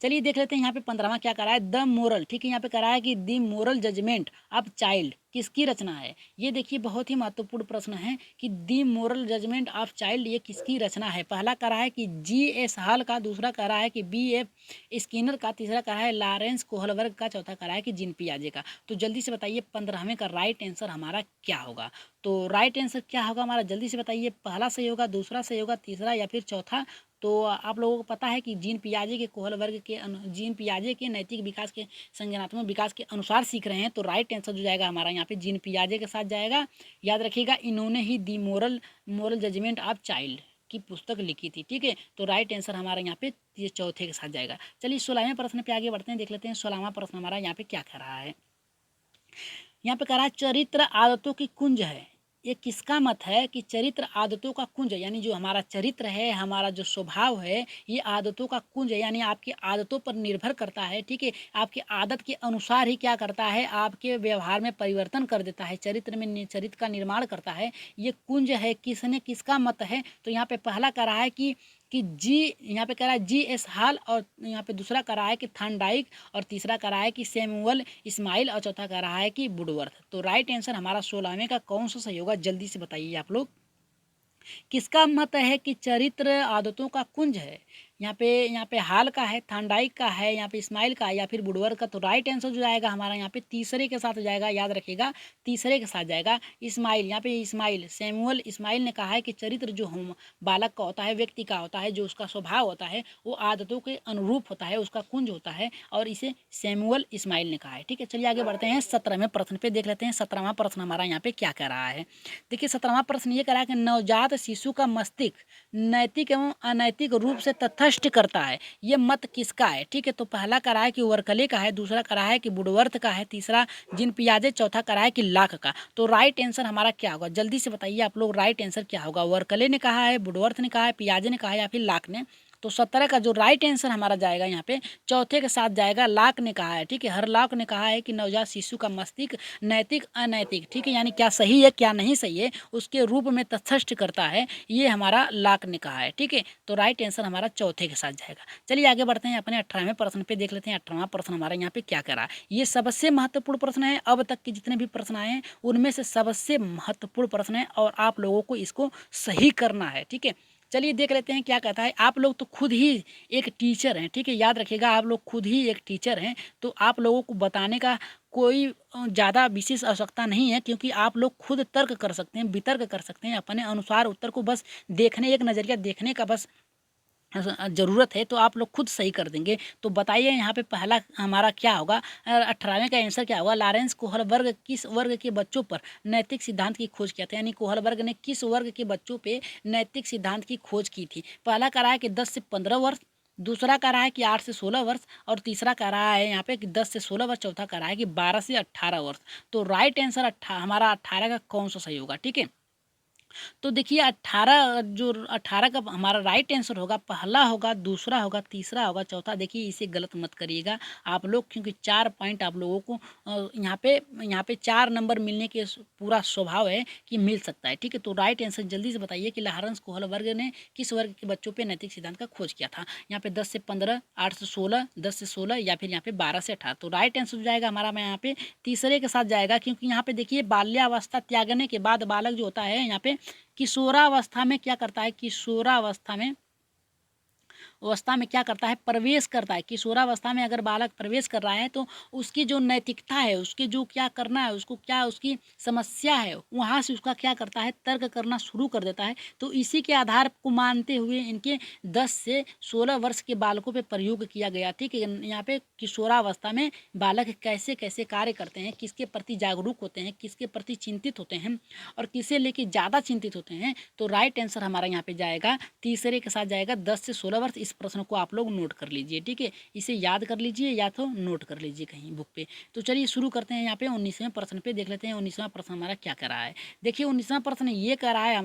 चलिए देख लेते हैं यहाँ पे 15वां क्या कह रहा है। द मोरल, ठीक है, यहाँ पे कह रहा है कि the moral judgement of child किसकी रचना है? ये देखिए बहुत ही महत्वपूर्ण प्रश्न है कि the moral judgement of child ये किसकी रचना है? पहला कह रहा है कि G.S. हॉल का, दूसरा कह रहा है कि B.F. स्किनर का, तीसरा कह रहा है लॉरेंस कोहलबर्ग का, चौथा कह रहा है कि जीन पियाजे का। तो जल्दी से बताइए 15वें का राइट आंसर हमारा क्या होगा? तो राइट आंसर क्या होगा हमारा? जल्दी से बताइए, पहला सही होगा, दूसरा सही होगा, तीसरा या फिर चौथा? तो आप लोगों को पता है कि जीन पियाजे के कोहलबर्ग के जीन पियाजे के नैतिक विकास के संज्ञानात्मक विकास के अनुसार सीख रहे हैं, तो राइट आंसर जो जाएगा हमारा यहाँ पे जीन पियाजे के साथ जाएगा। याद रखिएगा, इन्होंने ही दी मोरल जजमेंट ऑफ चाइल्ड की पुस्तक लिखी थी। ठीक है, तो राइट आंसर हमारा यहाँ पे ये चौथे के साथ जाएगा। चलिए 16वें प्रश्न पे आगे बढ़ते हैं, देख लेते हैं 16वां प्रश्न हमारा यहाँ पे क्या कह रहा है। यहाँ पे कह रहा है चरित्र आदतों की कुंज है। ये किसका मत है कि चरित्र आदतों का कुंज है? यानी जो हमारा चरित्र है, हमारा जो स्वभाव है, ये आदतों का कुंज है, यानी आपकी आदतों पर निर्भर करता है। ठीक है, आपकी आदत के अनुसार ही क्या करता है? आपके व्यवहार में परिवर्तन कर देता है, चरित्र का निर्माण करता है। ये कुंज है, किसने, किसका मत है? तो यहाँ पे पहला कह रहा है कि जी, यहाँ पे कह रहा है G.S. हॉल, और यहाँ पे दूसरा कह रहा है कि थॉर्नडाइक, और तीसरा कह रहा है कि सैमुअल इस्माइल, और चौथा कह रहा है कि वुडवर्थ। तो राइट आंसर हमारा 16वें का कौन सा सही होगा? जल्दी से बताइए आप लोग। किसका मत है कि चरित्र आदतों का कुंज है? यहाँ पे हाल का है, थांडाइक का है, यहाँ पे इस्माइल का है या फिर बुडवर्थ का। तो राइट आंसर जो जाएगा हमारा यहाँ पे तीसरे के साथ जाएगा, याद रखिएगा तीसरे के साथ जाएगा। इस्माइल, यहाँ पे इस्माइल सैमुअल इस्माइल ने कहा है कि चरित्र जो हम बालक का होता है, व्यक्ति का होता है, जो उसका स्वभाव होता है वो आदतों के अनुरूप होता है, उसका कुंज होता है, और इसे सैमुअल इस्माइल ने कहा है। ठीक है, चलिए आगे बढ़ते हैं 17वें प्रश्न पे, देख लेते हैं 17वां प्रश्न हमारा यहाँ पे क्या कह रहा है। देखिए 17वां प्रश्न ये कह रहा है कि नवजात शिशु का मस्तिष्क नैतिक एवं अनैतिक रूप से तटस्थ करता है, ये मत किसका है। ठीक है, तो पहला कह रहा है कि वर्कले का है, दूसरा कह रहा है कि बुडवर्थ का है, तीसरा जिन पियाजे, चौथा कह रहा है कि लाख का। तो राइट आंसर हमारा क्या होगा, जल्दी से बताइए आप लोग, राइट आंसर क्या होगा। वर्कले ने कहा है, बुडवर्थ ने कहा है, पियाजे ने कहा है या फिर लाख ने। तो 17 का जो राइट आंसर हमारा जाएगा यहाँ पे चौथे के साथ जाएगा, लाख ने कहा है। ठीक है, हर लाख ने कहा है कि नवजात शिशु का मस्तिष्क नैतिक अनैतिक, ठीक है, यानी क्या सही है क्या नहीं सही है उसके रूप में तटस्थ करता है, ये हमारा लाख ने कहा है। ठीक है, तो राइट आंसर हमारा चौथे के साथ जाएगा। चलिए आगे बढ़ते हैं अपने 18वें प्रश्न पे, देख लेते हैं 18वां प्रश्न हमारा यहाँ पे क्या कर रहा है। ये सबसे महत्वपूर्ण प्रश्न है, अब तक के जितने भी प्रश्न आए हैं उनमें से सबसे महत्वपूर्ण प्रश्न है और आप लोगों को इसको सही करना है। ठीक है, चलिए देख लेते हैं क्या कहता है। आप लोग तो खुद ही एक टीचर हैं, ठीक है, याद रखिएगा आप लोग खुद ही एक टीचर हैं, तो आप लोगों को बताने का कोई ज़्यादा विशेष आवश्यकता नहीं है, क्योंकि आप लोग खुद तर्क कर सकते हैं, वितर्क कर सकते हैं, अपने अनुसार उत्तर को बस देखने, एक नज़रिया देखने का बस ज़रूरत है, तो आप लोग खुद सही कर देंगे। तो बताइए यहाँ पे पहला हमारा क्या होगा, 18वें का आंसर क्या होगा। लॉरेंस कोहलबर्ग किस वर्ग के बच्चों पर नैतिक सिद्धांत की खोज किया था, यानी कोहलबर्ग ने किस वर्ग के बच्चों पे नैतिक सिद्धांत की खोज की थी। पहला कह रहा है कि 10 से 15 वर्ष, दूसरा कह रहा है कि 8 से 16 वर्ष, और तीसरा कह रहा है यहाँ पे कि 10 से 16 वर्ष, चौथा कह रहा है कि 12 से 18 वर्ष। तो राइट आंसर हमारा 18 का कौन सा सही होगा। ठीक है, तो देखिए 18 का हमारा राइट आंसर होगा, पहला होगा, दूसरा होगा, तीसरा होगा, चौथा। देखिए इसे गलत मत करिएगा आप लोग, क्योंकि 4 पॉइंट आप लोगों को यहाँ पे 4 नंबर मिलने के पूरा स्वभाव है कि मिल सकता है। ठीक है, तो राइट आंसर जल्दी से बताइए कि लॉरेंस कोहलबर्ग ने किस वर्ग के बच्चों पे नैतिक सिद्धांत का खोज किया था। यहाँ पे 10 से 15, 8 से 16, 10 से 16 या फिर यहाँ पे 12 से 18। तो राइट आंसर हो जाएगा हमारा, मैं यहाँ पे तीसरे के साथ जाएगा, क्योंकि यहाँ पे देखिए बाल्यावस्था त्यागने के बाद बालक जो होता है यहाँ पे किशोरावस्था में क्या करता है, अवस्था में क्या करता है, प्रवेश करता है। किशोरावस्था में अगर बालक प्रवेश कर रहा है तो उसकी जो नैतिकता है, उसके जो क्या करना है, उसको क्या उसकी समस्या है, वहाँ से उसका क्या करता है, तर्क करना शुरू कर देता है। तो इसी के आधार को मानते हुए इनके 10 से 16 वर्ष के बालकों पे प्रयोग किया गया। ठीक है, यहाँ पे किशोरावस्था में बालक कैसे कैसे कार्य करते हैं, किसके प्रति जागरूक होते हैं, किसके प्रति चिंतित होते हैं और किसे लेके ज़्यादा चिंतित होते हैं। तो राइट आंसर हमारा यहाँ पे जाएगा, तीसरे के साथ जाएगा, 10 से 16 वर्ष। इस प्रश्न को आप लोग नोट कर लीजिए। ठीक है, इसे याद कर लीजिए या तो नोट कर लीजिए कहीं बुक पे। तो चलिए शुरू करते हैं यहाँ पे 19वें प्रश्न पे, देख लेते हैं 19वां प्रश्न हमारा क्या कह रहा है। देखिए 19वां प्रश्न ये कह रहा है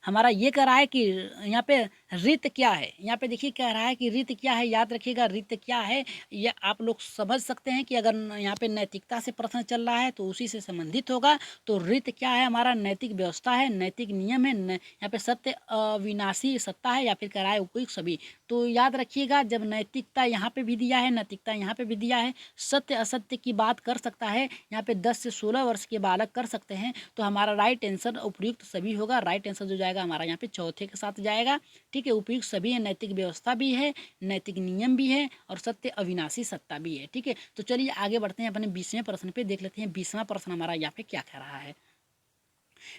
हमारा ये कह रहा है कि यहाँ पे रित क्या है। यहाँ पे देखिए कह रहा है कि रित क्या है, याद रखिएगा रित क्या है। ये आप लोग समझ सकते हैं कि अगर यहाँ पे नैतिकता से प्रश्न चल रहा है तो उसी से संबंधित होगा। तो रित क्या है, हमारा नैतिक व्यवस्था है, नैतिक नियम है, यहाँ पे सत्य अविनाशी सत्ता है, या फिर कह रहा है उपयुक्त सभी। तो याद रखिएगा, जब नैतिकता यहाँ पे भी दिया है, नैतिकता यहाँ पे भी दिया है, सत्य असत्य की बात कर सकता है, यहाँ पे 10 से 16 वर्ष के बालक कर सकते हैं। तो हमारा राइट आंसर उपयुक्त सभी होगा। राइट आंसर जो जाएगा हमारा यहाँ पे चौथे के साथ जाएगा। ठीक है, उपयुक्त सभी है, नैतिक व्यवस्था भी है, नैतिक नियम भी है और सत्य अविनाशी सत्ता भी है। ठीक है, तो चलिए आगे बढ़ते हैं अपने 20वें प्रश्न पे, देख लेते हैं 20वां प्रश्न हमारा यहाँ पे क्या कह रहा है।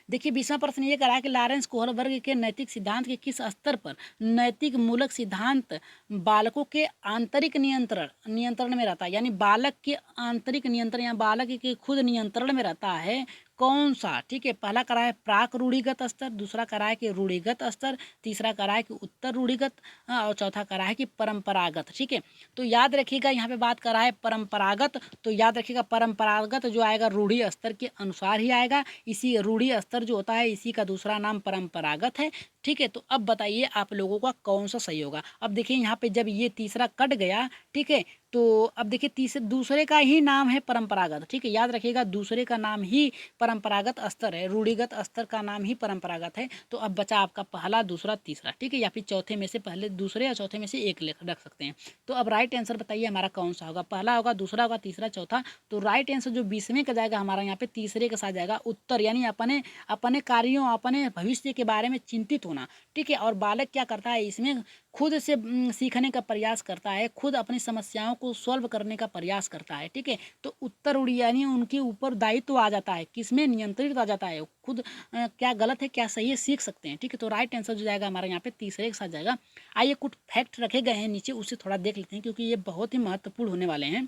देखिए 20वां प्रश्न ये कह रहा है कि लॉरेंस कोहलबर्ग के नैतिक सिद्धांत के किस स्तर पर नैतिक मूलक सिद्धांत बालकों के आंतरिक नियंत्रण में रहता है, यानी बालक के आंतरिक नियंत्रण या बालक के खुद नियंत्रण में रहता है, कौन सा। ठीक है, पहला करा है प्राक रूढ़िगत स्तर, दूसरा करा है कि रूढ़िगत स्तर, तीसरा करा है कि उत्तर रूढ़िगत, और चौथा करा है कि परंपरागत। ठीक है, तो याद रखिएगा यहाँ पे बात करा है परंपरागत, तो याद रखिएगा परंपरागत जो आएगा रूढ़ी स्तर के अनुसार ही आएगा। इसी रूढ़ी स्तर जो होता है इसी का दूसरा नाम परंपरागत है। ठीक है, तो अब बताइए आप लोगों का कौन सा सही होगा। अब देखिए यहाँ पे जब ये तीसरा कट गया, ठीक है, तो अब देखिए दूसरे का ही नाम है परंपरागत। ठीक है, याद रखिएगा दूसरे का नाम ही परंपरागत स्तर है, रूढ़िगत स्तर का नाम ही परंपरागत है। तो अब बचा आपका पहला, दूसरा, तीसरा। ठीक है, या फिर चौथे में से पहले दूसरे या चौथे में से एक रख सकते हैं। तो अब राइट आंसर बताइए हमारा कौन सा होगा, पहला होगा, दूसरा होगा, तीसरा, चौथा। तो राइट आंसर जो 20वें का जाएगा हमारा यहाँ पे तीसरे के साथ जाएगा, उत्तर, यानी अपने कार्यों, अपने भविष्य के बारे में चिंतित होना। होना, ठीक है। और बालक क्या करता है इसमें खुद से सीखने का प्रयास करता है, खुद अपनी समस्याओं को सॉल्व करने का प्रयास करता है, ठीक है। तो उत्तर उड़ी यानी उनके ऊपर दायित्व आ जाता है, किसमें नियंत्रित आ जाता है, खुद क्या गलत है क्या सही है सीख सकते हैं, ठीक है। तो राइट आंसर जो जाएगा हमारा यहाँ पे तीसरे के साथ जाएगा। आइए कुछ फैक्ट रखे गए हैं नीचे, उसे थोड़ा देख लेते हैं क्योंकि ये बहुत ही महत्वपूर्ण होने वाले हैं।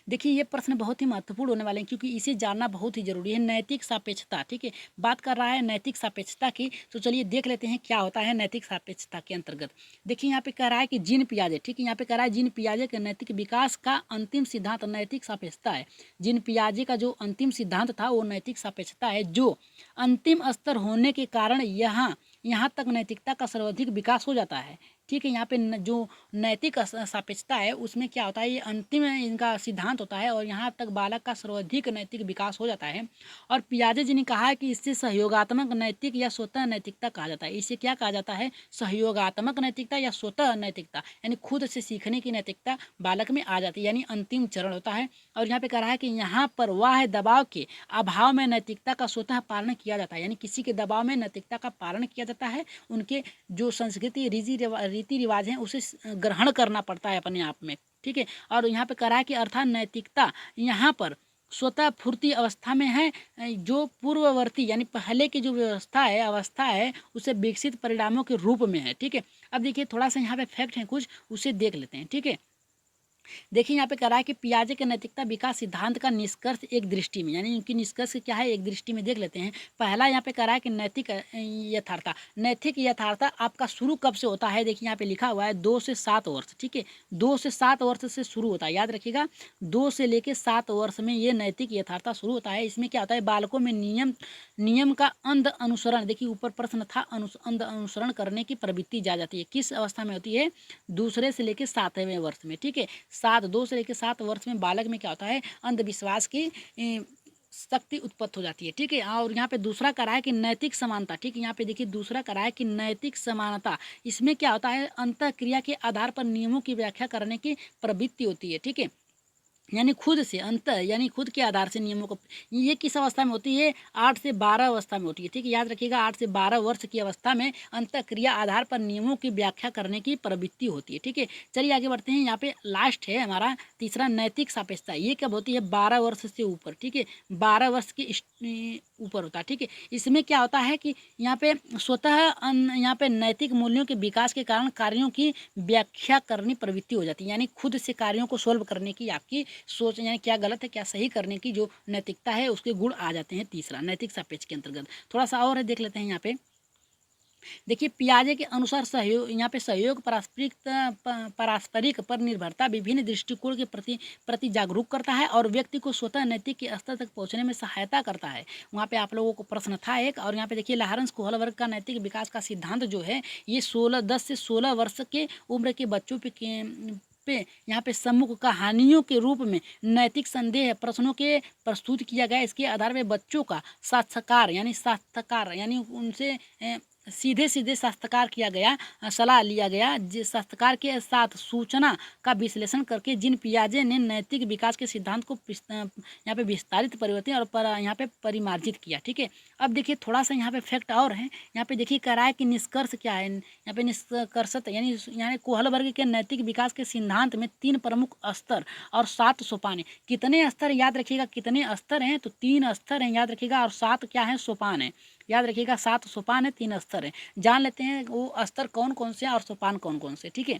देखिए ये प्रश्न बहुत ही महत्वपूर्ण होने वाले हैं क्योंकि इसे जानना बहुत ही जरूरी है। नैतिक सापेक्षता, ठीक है, बात कर रहा है नैतिक सापेक्षता की। तो चलिए देख लेते हैं क्या होता है नैतिक सापेक्षता के अंतर्गत। देखिए यहाँ पे कह रहा है कि जीन पियाजे, ठीक है, यहाँ पे कह रहा है जीन पियाजे के नैतिक विकास का अंतिम सिद्धांत नैतिक सापेक्षता है। जीन पियाजे का जो अंतिम सिद्धांत था वो नैतिक सापेक्षता है, जो अंतिम स्तर होने के कारण यहाँ तक नैतिकता का सर्वाधिक विकास हो जाता है, ठीक है। यहाँ पे जो नैतिक सापेक्षता है उसमें क्या होता है, ये अंतिम इनका सिद्धांत होता है और यहाँ तक बालक का सर्वाधिक नैतिक विकास हो जाता है। और पियाजे जी ने कहा है कि इससे सहयोगात्मक नैतिक या स्वतः नैतिकता कहा जाता है। इसे क्या कहा जाता है, सहयोगात्मक नैतिकता या स्वतः नैतिकता, यानी खुद से सीखने की नैतिकता बालक में आ जाती है, यानी अंतिम चरण होता है। और यहाँ पे कह रहा है कि यहाँ पर वह दबाव के अभाव में नैतिकता का स्वतः पालन किया जाता है, यानी किसी के दबाव में नैतिकता का पालन किया जाता है। उनके जो संस्कृति रीति रिवाज हैं उसे ग्रहण करना पड़ता है अपने आप में, ठीक है। और यहाँ पे कह रहा है कि अर्थात नैतिकता यहाँ पर स्वतः फूर्ति अवस्था में है, जो पूर्ववर्ती यानी पहले की जो व्यवस्था है अवस्था है उसे विकसित परिणामों के रूप में है, ठीक है। अब देखिए थोड़ा सा यहाँ पे फैक्ट है कुछ, उसे देख लेते हैं, ठीक है। देखिए यहाँ पे कह रहा है कि पियाजे के नैतिकता विकास सिद्धांत का निष्कर्ष एक दृष्टि में, यानी इनकी निष्कर्ष क्या है एक दृष्टि में देख लेते हैं। पहला यहाँ पे कह रहा है कि नैतिक यथार्थता, नैतिक यथार्थता आपका शुरू कब से होता है, देखिए यहाँ पे लिखा हुआ है 2 से 7 वर्ष, ठीक है। 2 से 7 वर्ष से शुरू होता है, याद रखिएगा 2 से लेके 7 वर्ष में ये नैतिक यथार्थता शुरू होता है। इसमें क्या होता है, बालकों में नियम का अंध अनुसरण, देखिए ऊपर प्रश्न था, अंध अनुसरण करने की प्रवृत्ति जा जाती है। किस अवस्था में होती है, दूसरे से लेके 7वें वर्ष में, ठीक है। 2 से लेकर 7 वर्ष में बालक में क्या होता है, अंधविश्वास की शक्ति उत्पन्न हो जाती है, ठीक है। और यहाँ पे दूसरा करा है कि नैतिक समानता, ठीक है। यहाँ पे देखिए दूसरा करा है कि नैतिक समानता, इसमें क्या होता है, अंतःक्रिया के आधार पर नियमों की व्याख्या करने की प्रवृत्ति होती है, ठीक है। यानी खुद से यानी खुद के आधार से नियमों को, ये किस अवस्था में होती है, 8 से 12 अवस्था में होती है, ठीक है। याद रखिएगा 8 से 12 वर्ष की अवस्था में अंतःक्रिया आधार पर नियमों की व्याख्या करने की प्रवृत्ति होती है, ठीक है। चलिए आगे बढ़ते हैं। यहाँ पे लास्ट है हमारा तीसरा नैतिक सापेक्षता, ये कब होती है, 12 वर्ष से ऊपर, ठीक है। 12 वर्ष के ऊपर होता है, ठीक है। इसमें क्या होता है कि यहाँ पे स्वतः यहाँ पे नैतिक मूल्यों के विकास के कारण कार्यों की व्याख्या करनी प्रवृत्ति हो जाती है, यानी खुद से कार्यों को सोल्व करने की आपकी सोच, यानी क्या गलत है क्या सही करने की जो नैतिकता है उसके गुण आ जाते हैं तीसरा नैतिक सापेक्ष के अंतर्गत। थोड़ा सा और है देख लेते हैं। यहाँ पे देखिए पियाजे के अनुसार सहयोग, यहाँ पे सहयोग पारस्परिक पर निर्भरता विभिन्न दृष्टिकोण के प्रति जागरूक करता है और व्यक्ति को स्वतः नैतिक के स्तर तक पहुंचने में सहायता करता है। वहाँ पे आप लोगों को प्रश्न था एक, और यहाँ पे देखिए लारेंस कोहलबर्ग का नैतिक विकास का सिद्धांत जो है ये 10 से 16 वर्ष के उम्र के बच्चों पे यहाँ पे सम्मुख कहानियों के रूप में नैतिक संदेह प्रश्नों के प्रस्तुत किया गया। इसके आधार पर बच्चों का साक्षात्कार यानी उनसे सीधे सीधे शास्त्रकार किया गया, सलाह लिया गया, जिस शास्त्रकार के साथ सूचना का विश्लेषण करके जिन पियाजे ने नैतिक विकास के सिद्धांत को यहाँ पे विस्तारित परिवर्तन और यहाँ पे परिमार्जित किया, ठीक है। अब देखिए थोड़ा सा यहाँ पे फैक्ट और है। यहाँ पे देखिए कह रहा है कि निष्कर्ष क्या है, यहाँ पे निष्कर्षत यानी कोहलबर्ग के नैतिक विकास के सिद्धांत में 3 प्रमुख स्तर और 7 सोपान। कितने स्तर याद रखिएगा, कितने स्तर हैं, तो 3 स्तर हैं याद रखिएगा, और 7 क्या है, सोपान है। याद रखिएगा 7 सोपान है, 3 स्तर है। जान लेते हैं वो स्तर कौन कौन से हैं और सोपान कौन कौन से, ठीक है।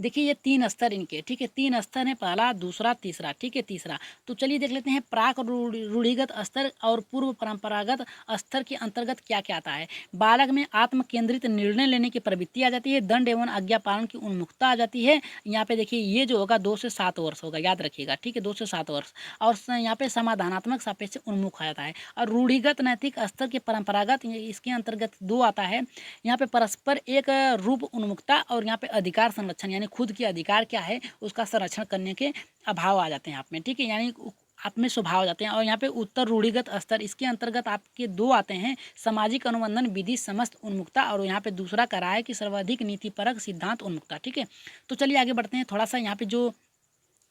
देखिए ये 3 स्तर इनके, ठीक है, 3 स्तर है, पहला दूसरा तीसरा, ठीक है। तीसरा तो चलिए देख लेते हैं प्राक रूढ़िगत स्तर और पूर्व परंपरागत स्तर के अंतर्गत क्या क्या आता है। बालक में आत्म केंद्रित निर्णय लेने की प्रवृत्ति आ जाती है, दंड एवं आज्ञा पालन की उन्मुखता आ जाती है। यहाँ पे देखिए ये जो होगा 2 से 7 वर्ष होगा, याद रखिएगा, ठीक है, 2 से 7 वर्ष। और यहाँ पे समाधानात्मक सापेक्ष उन्मुख आ जाता है। और रूढ़िगत नैतिक स्तर के परंपरागत, इसके अंतर्गत 2 आता है। यहाँ पे परस्पर एक रूप उन्मुखता और यहाँ पे अधिकार संरक्षण, यानी खुद के अधिकार क्या है उसका संरक्षण करने के अभाव आ जाते हैं आप में, ठीक है, यानी आप में स्वभाव आ जाते हैं। और यहाँ पे उत्तर रूढ़िगत स्तर, इसके अंतर्गत आपके 2 आते हैं, सामाजिक अनुबंधन विधि समस्त उन्मुक्ता, और यहाँ पे दूसरा करा है कि सर्वाधिक नीतिपरक सिद्धांत उन्मुक्ता, ठीक है। तो चलिए आगे बढ़ते हैं। थोड़ा सा यहाँ पे जो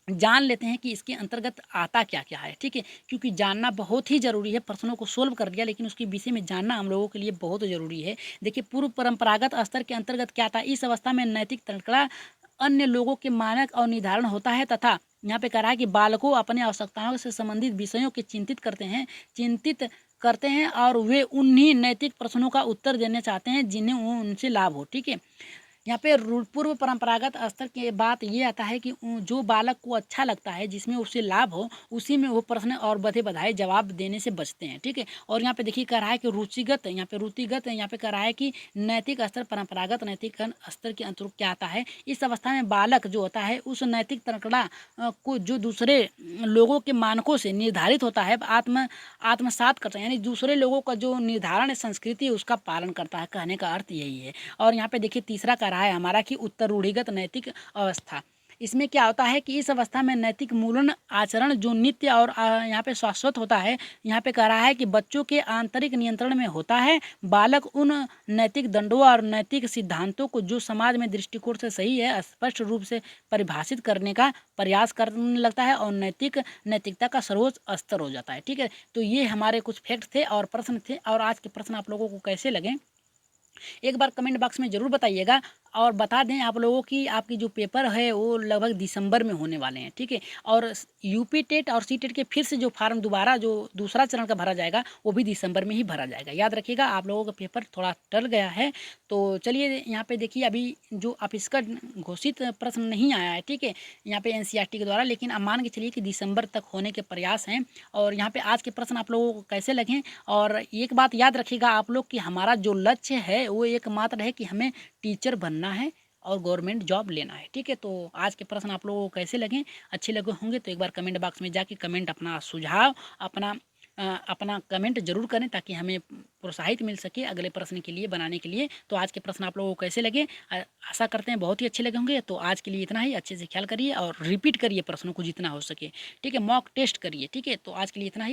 जान लेते हैं कि इसके अंतर्गत आता क्या क्या है। ठीक है, क्योंकि जानना बहुत ही ज़रूरी है। प्रश्नों को सोल्व कर लिया लेकिन उसके विषय में जानना हम लोगों के लिए बहुत ज़रूरी है। देखिए, पूर्व परंपरागत स्तर के अंतर्गत क्या था, इस अवस्था में नैतिक तड़कड़ा अन्य लोगों के मानक और निर्धारण होता है तथा यहाँ पे कह रहा है कि बालकों अपने आवश्यकताओं से संबंधित विषयों के चिंतित करते हैं और वे उन्हीं नैतिक प्रश्नों का उत्तर देना चाहते हैं जिन्हें उनसे लाभ हो। ठीक है, यहाँ पे पूर्व परंपरागत स्तर के बात ये आता है कि जो बालक को अच्छा लगता है, जिसमें उससे लाभ हो, उसी में वो प्रश्न और बधे बधाए जवाब देने से बचते हैं। ठीक है, और यहाँ पे देखिए कह रहा है कि रुचिगत, यहाँ पे कह रहा है कि नैतिक स्तर परंपरागत नैतिक स्तर के अंतर्गत क्या आता है, इस अवस्था में बालक जो होता है उस नैतिक तकड़ा को जो दूसरे लोगों के मानकों से निर्धारित होता है आत्मसात करता है, यानी दूसरे लोगों का जो निर्धारण संस्कृति है उसका पालन करता है। कहने का अर्थ यही है। और यहाँ पे देखिए तीसरा कह रहा है हमारा कि उत्तर रूढ़िगत नैतिक अवस्था। इसमें क्या होता है कि इस अवस्था में नैतिक मूल्य आचरण जो नित्य और यहाँ पे शाश्वत होता है। यहाँ पे कह रहा है कि बच्चों के आंतरिक नियंत्रण में होता है। बालक उन नैतिक दंडों और नैतिक सिद्धांतों को जो समाज में दृष्टिकोण से सही है स्पष्ट रूप से परिभाषित करने का प्रयास करने लगता है और नैतिकता का सर्वोच्च स्तर हो जाता है। ठीक है, तो ये हमारे कुछ फैक्ट थे और प्रश्न थे। और आज के प्रश्न आप लोगों को कैसे लगे एक बार कमेंट बॉक्स में ज़रूर बताइएगा। और बता दें आप लोगों की आपकी जो पेपर है वो लगभग दिसंबर में होने वाले हैं। ठीक है, और यूपी टेट और सी टेट के फिर से जो फार्म दोबारा जो दूसरा चरण का भरा जाएगा वो भी दिसंबर में ही भरा जाएगा। याद रखिएगा, आप लोगों का पेपर थोड़ा टल गया है। तो चलिए यहाँ पे देखिए, अभी जो आप इसका घोषित प्रश्न नहीं आया है। ठीक है, यहाँ पे एनसीईआरटी के द्वारा, लेकिन अब मान के चलिए कि दिसंबर तक होने के प्रयास हैं। और यहाँ पे आज के प्रश्न आप लोगों को कैसे लगे, और एक बात याद रखिएगा आप लोग कि हमारा जो लक्ष्य है वो एकमात्र है कि हमें टीचर बनना है और गवर्नमेंट जॉब लेना है। ठीक है, तो आज के प्रश्न आप लोगों को कैसे लगे, अच्छे लगे होंगे तो एक बार कमेंट बॉक्स में जाके कमेंट अपना सुझाव अपना कमेंट जरूर करें ताकि हमें प्रोत्साहित मिल सके अगले प्रश्न के लिए बनाने के लिए। तो आज के प्रश्न आप लोगों को कैसे लगे, आशा करते हैं बहुत ही अच्छे लगे होंगे। तो आज के लिए इतना ही, अच्छे से ख्याल करिए और रिपीट करिए प्रश्नों को जितना हो सके। ठीक है, मॉक टेस्ट करिए। ठीक है, तो आज के लिए इतना ही।